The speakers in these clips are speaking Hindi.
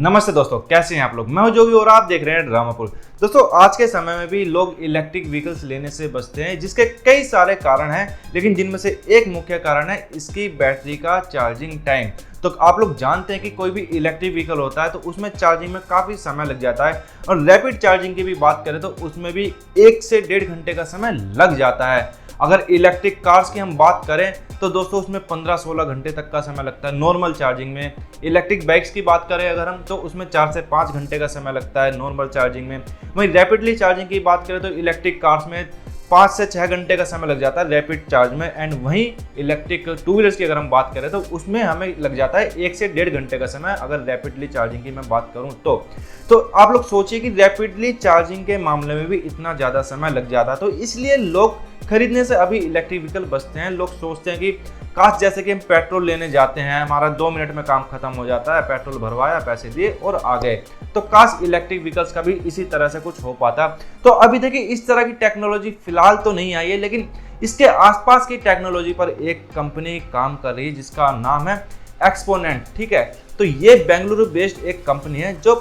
नमस्ते दोस्तों, कैसे हैं आप लोग। मैं हूं जोगी और आप देख रहे हैं ड्रामापुर। दोस्तों, आज के समय में भी लोग इलेक्ट्रिक व्हीकल्स लेने से बचते हैं, जिसके कई सारे कारण हैं, लेकिन जिनमें से एक मुख्य कारण है इसकी बैटरी का चार्जिंग टाइम। तो आप लोग जानते हैं कि कोई भी इलेक्ट्रिक व्हीकल होता है तो उसमें चार्जिंग में काफ़ी समय लग जाता है, और रैपिड चार्जिंग की भी बात करें तो उसमें भी 1 से 1.5 घंटे का समय लग जाता है। अगर इलेक्ट्रिक कार्स की हम बात करें तो दोस्तों उसमें 15-16 घंटे तक का समय लगता है नॉर्मल चार्जिंग में। इलेक्ट्रिक बाइक्स की बात करें अगर हम, तो उसमें 4 से 5 घंटे का समय लगता है नॉर्मल चार्जिंग में। वहीं रैपिडली चार्जिंग की बात करें तो इलेक्ट्रिक कार्स में 5 से 6 घंटे का समय लग जाता है रैपिड चार्ज में। एंड वहीं इलेक्ट्रिक टू व्हीलर्स की अगर हम बात करें तो उसमें हमें लग जाता है 1 से 1.5 घंटे का समय, अगर रैपिडली चार्जिंग की मैं बात करूं तो आप लोग सोचिए कि रैपिडली चार्जिंग के मामले में भी इतना ज़्यादा समय लग जाता है, तो इसलिए लोग खरीदने से अभी इलेक्ट्रिक व्हीकल बचते हैं। लोग सोचते हैं कि काश जैसे कि हम पेट्रोल लेने जाते हैं, हमारा 2 मिनट में काम खत्म हो जाता है, पेट्रोल भरवाया, पैसे दिए और आ गए, तो काश इलेक्ट्रिक व्हीकल्स का भी इसी तरह से कुछ हो पाता। तो अभी देखिए इस तरह की टेक्नोलॉजी फिलहाल तो नहीं आई है, लेकिन इसके आसपास की टेक्नोलॉजी पर एक कंपनी काम कर रही है जिसका नाम है एक्सपोनेंट। ठीक है, तो ये बेंगलुरु बेस्ड एक कंपनी है जो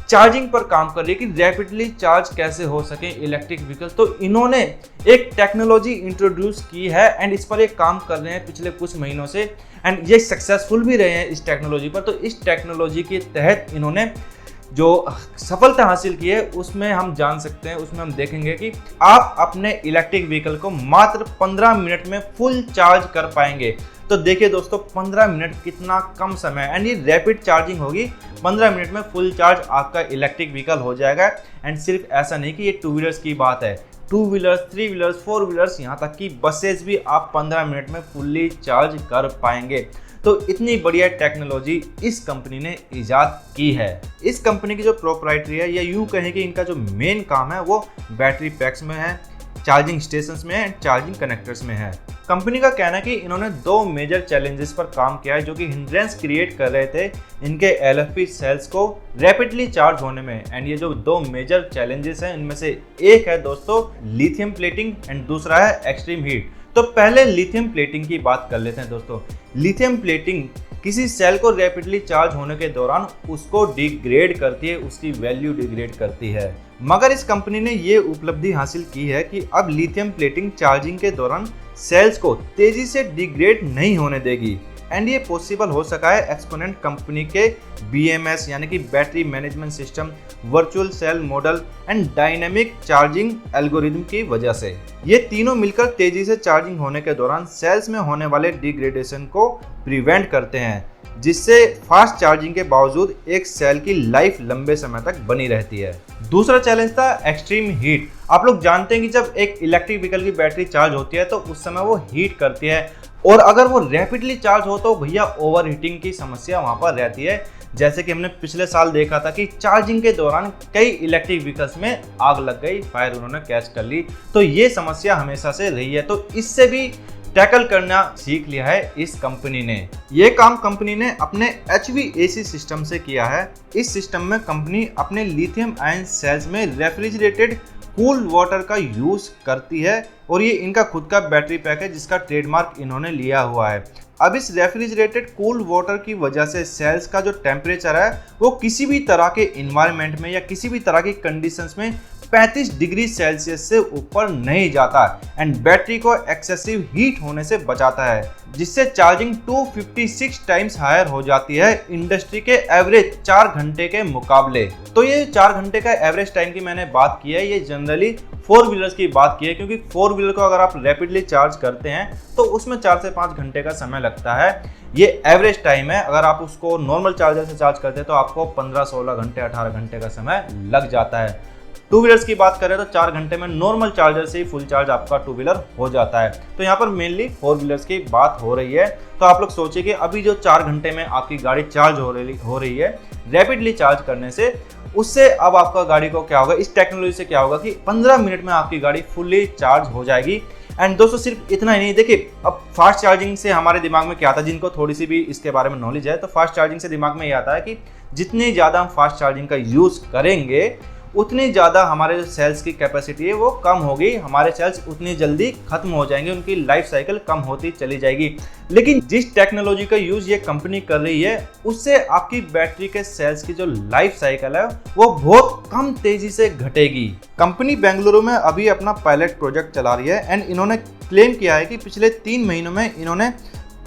चार्जिंग पर काम कर रही है कि रैपिडली चार्ज कैसे हो सके इलेक्ट्रिक व्हीकल। तो इन्होंने एक टेक्नोलॉजी इंट्रोड्यूस की है एंड इस पर एक काम कर रहे हैं पिछले कुछ महीनों से, एंड ये सक्सेसफुल भी रहे हैं इस टेक्नोलॉजी पर। तो इस टेक्नोलॉजी के तहत इन्होंने जो सफलता हासिल की है उसमें हम जान सकते हैं, उसमें हम देखेंगे कि आप अपने इलेक्ट्रिक व्हीकल को मात्र 15 मिनट में फुल चार्ज कर पाएंगे। तो देखिए दोस्तों, 15 मिनट कितना कम समय है, एंड ये रैपिड चार्जिंग होगी। 15 मिनट में फुल चार्ज आपका इलेक्ट्रिक व्हीकल हो जाएगा। एंड सिर्फ ऐसा नहीं कि ये टू व्हीलर्स की बात है, 2 व्हीलर्स, 3 व्हीलर्स, 4 व्हीलर्स, यहाँ तक कि बसेस भी आप 15 मिनट में फुल्ली चार्ज कर पाएंगे। तो इतनी बढ़िया टेक्नोलॉजी इस कंपनी ने इजाद की है। इस कंपनी की जो प्रोप्राइटरी है, या यूँ कहें कि इनका जो मेन काम है वो बैटरी पैक्स में है, चार्जिंग स्टेशंस में है एंड चार्जिंग कनेक्टर्स में है। कंपनी का कहना है कि इन्होंने 2 मेजर चैलेंजेस पर काम किया है जो कि हिंड्रेंस क्रिएट कर रहे थे इनके एलएफपी सेल्स को रैपिडली चार्ज होने में। एंड ये जो 2 मेजर चैलेंजेस हैं इनमें से एक है दोस्तों लिथियम प्लेटिंग एंड दूसरा है एक्सट्रीम हीट। तो पहले लिथियम प्लेटिंग की बात कर लेते हैं दोस्तों। लिथियम प्लेटिंग किसी सेल को रैपिडली चार्ज होने के दौरान उसको डिग्रेड करती है, उसकी वैल्यू डिग्रेड करती है। मगर इस कंपनी ने ये उपलब्धि हासिल की है कि अब लिथियम प्लेटिंग चार्जिंग के दौरान सेल्स को तेजी से डिग्रेड नहीं होने देगी। एंड ये पॉसिबल हो सका है एक्सपोनेंट कंपनी के BMS यानी कि battery management system, virtual cell model and dynamic charging algorithm की वजह से। ये तीनों मिलकर तेजी से चार्जिंग होने के दौरान सेल्स में होने वाले डिग्रेडेशन को प्रिवेंट करते हैं, जिससे फास्ट चार्जिंग के बावजूद एक सेल की लाइफ लंबे समय तक बनी रहती है। दूसरा चैलेंज था एक्सट्रीम हीट। आप लोग जानते हैं कि जब एक इलेक्ट्रिक व्हीकल की बैटरी चार्ज होती है तो उस समय वो हीट करती है, और अगर वो रैपिडली चार्ज हो तो भैया ओवर हीटिंग की समस्या वहाँ पर रहती है। जैसे कि हमने पिछले साल देखा था कि चार्जिंग के दौरान कई इलेक्ट्रिक व्हीकल्स में आग लग गई, फायर उन्होंने कैच कर ली। तो ये समस्या हमेशा से रही है, तो इससे भी टैकल करना सीख लिया है इस कंपनी ने। ये काम कंपनी ने अपने HVAC सिस्टम से किया है। इस सिस्टम में कंपनी अपने लिथियम आयन सेल्स में रेफ्रिजरेटेड कूल वाटर का यूज करती है, और ये इनका खुद का बैटरी पैक है जिसका ट्रेडमार्क इन्होंने लिया हुआ है। अब इस रेफ्रिजरेटेड कूल वाटर की वजह से सेल्स का जो टेम्परेचर है वो किसी भी तरह के इन्वायरमेंट में या किसी भी तरह की कंडीशंस में 35 डिग्री सेल्सियस से ऊपर नहीं जाता, एंड बैटरी को एक्सेसिव हीट होने से बचाता है, जिससे चार्जिंग 256 टाइम्स हायर हो जाती है इंडस्ट्री के एवरेज 4 घंटे के मुकाबले। तो ये 4 घंटे का एवरेज टाइम की मैंने बात की है, ये जनरली 4 व्हीलर्स की बात की है, क्योंकि 4 व्हीलर को अगर आप रैपिडली चार्ज करते हैं तो उसमें 4 से 5 घंटे का समय लगता है। ये एवरेज टाइम है। अगर आप उसको नॉर्मल चार्जर से चार्ज करते हैं तो आपको 15-16 घंटे, 18 घंटे का समय लग जाता है। टू व्हीलर्स की बात करें तो 4 घंटे में नॉर्मल चार्जर से ही फुल चार्ज आपका टू व्हीलर हो जाता है। तो यहाँ पर मेनली 4 व्हीलर्स की बात हो रही है। तो आप लोग सोचिए कि अभी जो 4 घंटे में आपकी गाड़ी चार्ज हो रही है रैपिडली चार्ज करने से, उससे अब आपका गाड़ी को क्या होगा, इस टेक्नोलॉजी से क्या होगा कि 15 मिनट में आपकी गाड़ी फुल्ली चार्ज हो जाएगी। एंड दोस्तों सिर्फ इतना ही नहीं, देखिए अब फास्ट चार्जिंग से हमारे दिमाग में क्या आता है, जिनको थोड़ी सी भी इसके बारे में नॉलेज है, तो फास्ट चार्जिंग से दिमाग में ये आता है कि जितनी ज़्यादा हम फास्ट चार्जिंग का यूज़ करेंगे उतनी ज़्यादा हमारे जो सेल्स की कैपेसिटी है वो कम होगी, हमारे सेल्स उतनी जल्दी खत्म हो जाएंगे, उनकी लाइफ साइकिल कम होती चली जाएगी। लेकिन जिस टेक्नोलॉजी का यूज़ ये कंपनी कर रही है उससे आपकी बैटरी के सेल्स की जो लाइफ साइकिल है वो बहुत कम तेजी से घटेगी। कंपनी बेंगलुरु में अभी अपना पायलट प्रोजेक्ट चला रही है एंड इन्होंने क्लेम किया है कि पिछले 3 महीनों में इन्होंने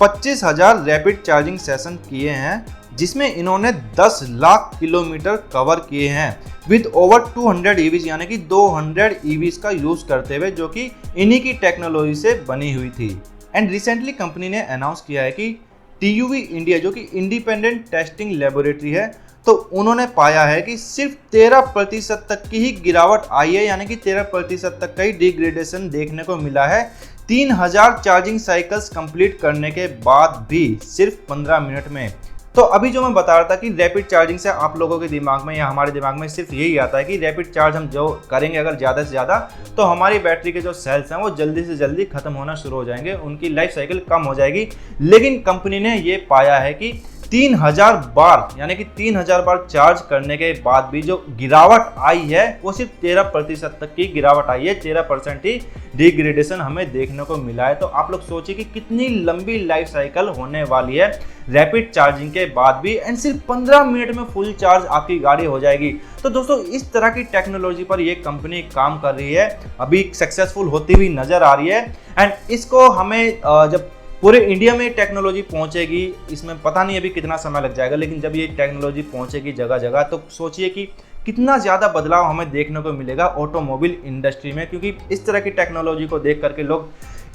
25,000 रैपिड चार्जिंग सेशन किए हैं, जिसमें इन्होंने 10 लाख किलोमीटर कवर किए हैं विद ओवर 200 ईवीज, यानी कि 200 ईवीज का यूज करते हुए, जो कि इन्हीं की टेक्नोलॉजी से बनी हुई थी। एंड रिसेंटली कंपनी ने अनाउंस किया है कि TUV इंडिया, जो कि इंडिपेंडेंट टेस्टिंग लेबोरेटरी है, तो उन्होंने पाया है कि सिर्फ 13% तक की ही गिरावट आई है, यानी कि 13% तक का ही डिग्रेडेशन देखने को मिला है 3000 चार्जिंग साइकिल्स कंप्लीट करने के बाद भी सिर्फ 15 मिनट में। तो अभी जो मैं बता रहा था कि रैपिड चार्जिंग से आप लोगों के दिमाग में या हमारे दिमाग में सिर्फ यही आता है कि रैपिड चार्ज हम जो करेंगे अगर ज़्यादा से ज़्यादा तो हमारी बैटरी के जो सेल्स हैं वो जल्दी से जल्दी खत्म होना शुरू हो जाएंगे, उनकी लाइफ साइकिल कम हो जाएगी। लेकिन कंपनी ने ये पाया है कि 3000 बार, यानी कि 3000 बार चार्ज करने के बाद भी जो गिरावट आई है वो सिर्फ 13% तक की गिरावट आई है, 13% ही डिग्रेडेशन हमें देखने को मिला है। तो आप लोग सोचिए कि कितनी लंबी लाइफ साइकिल होने वाली है रैपिड चार्जिंग के बाद भी, एंड सिर्फ 15 मिनट में फुल चार्ज आपकी गाड़ी हो जाएगी। तो दोस्तों इस तरह की टेक्नोलॉजी पर ये कंपनी काम कर रही है, अभी सक्सेसफुल होती हुई नजर आ रही है। एंड इसको हमें जब पूरे इंडिया में टेक्नोलॉजी पहुंचेगी, इसमें पता नहीं अभी कितना समय लग जाएगा, लेकिन जब ये टेक्नोलॉजी पहुंचेगी जगह जगह तो सोचिए कि कितना ज़्यादा बदलाव हमें देखने को मिलेगा ऑटोमोबाइल इंडस्ट्री में, क्योंकि इस तरह की टेक्नोलॉजी को देख करके लोग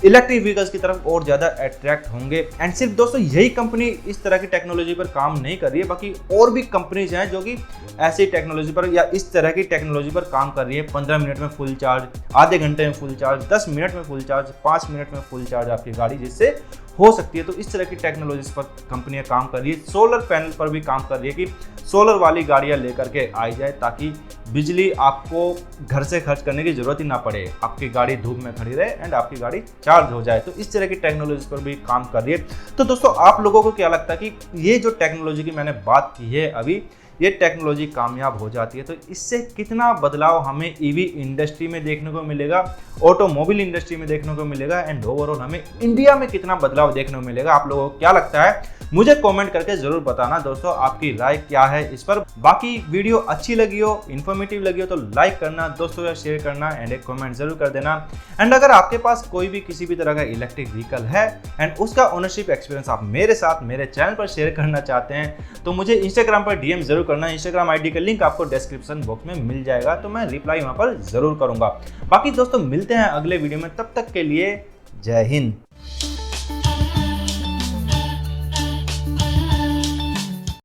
इलेक्ट्रिक व्हीकल्स की तरफ और ज़्यादा अट्रैक्ट होंगे। एंड सिर्फ दोस्तों यही कंपनी इस तरह की टेक्नोलॉजी पर काम नहीं कर रही है, बाकी और भी कंपनीज हैं जो कि ऐसी टेक्नोलॉजी पर या इस तरह की टेक्नोलॉजी पर काम कर रही है। 15 मिनट में फुल चार्ज, आधे घंटे में फुल चार्ज, 10 मिनट में फुल चार्ज, 5 मिनट में फुल चार्ज आपकी गाड़ी जिससे हो सकती है। तो इस तरह की टेक्नोलॉजीज पर कंपनियां काम कर रही है। सोलर पैनल पर भी काम कर रही है कि सोलर वाली गाड़ियां लेकर के आई जाए ताकि बिजली आपको घर से खर्च करने की जरूरत ही ना पड़े, आपकी गाड़ी धूप में खड़ी रहे एंड आपकी गाड़ी चार्ज हो जाए। तो इस तरह की टेक्नोलॉजी पर भी काम कर रही है। तो दोस्तों आप लोगों को क्या लगता है कि ये जो टेक्नोलॉजी की मैंने बात की है अभी, ये टेक्नोलॉजी कामयाब हो जाती है तो इससे कितना बदलाव हमें ईवी इंडस्ट्री में देखने को मिलेगा, ऑटोमोबाइल इंडस्ट्री में देखने को मिलेगा, एंड ओवरऑल हमें इंडिया में कितना बदलाव देखने को मिलेगा? आप लोगों को क्या लगता है? मुझे कमेंट करके जरूर बताना दोस्तों, आपकी राय क्या है इस पर। बाकी वीडियो अच्छी लगी हो, इन्फॉर्मेटिव लगी हो तो लाइक करना, दोस्तों या शेयर करना एंड एक कमेंट जरूर कर देना। एंड अगर आपके पास कोई भी किसी भी तरह का इलेक्ट्रिक व्हीकल है एंड उसका ओनरशिप एक्सपीरियंस आप मेरे साथ मेरे चैनल पर शेयर करना चाहते हैं तो मुझे इंस्टाग्राम पर DM जरूर करना। इंस्टाग्राम ID का लिंक आपको डिस्क्रिप्शन बॉक्स में मिल जाएगा, तो मैं रिप्लाई वहां पर जरूर करूंगा। बाकी दोस्तों मिलते हैं अगले वीडियो में, तब तक के लिए जय हिंद।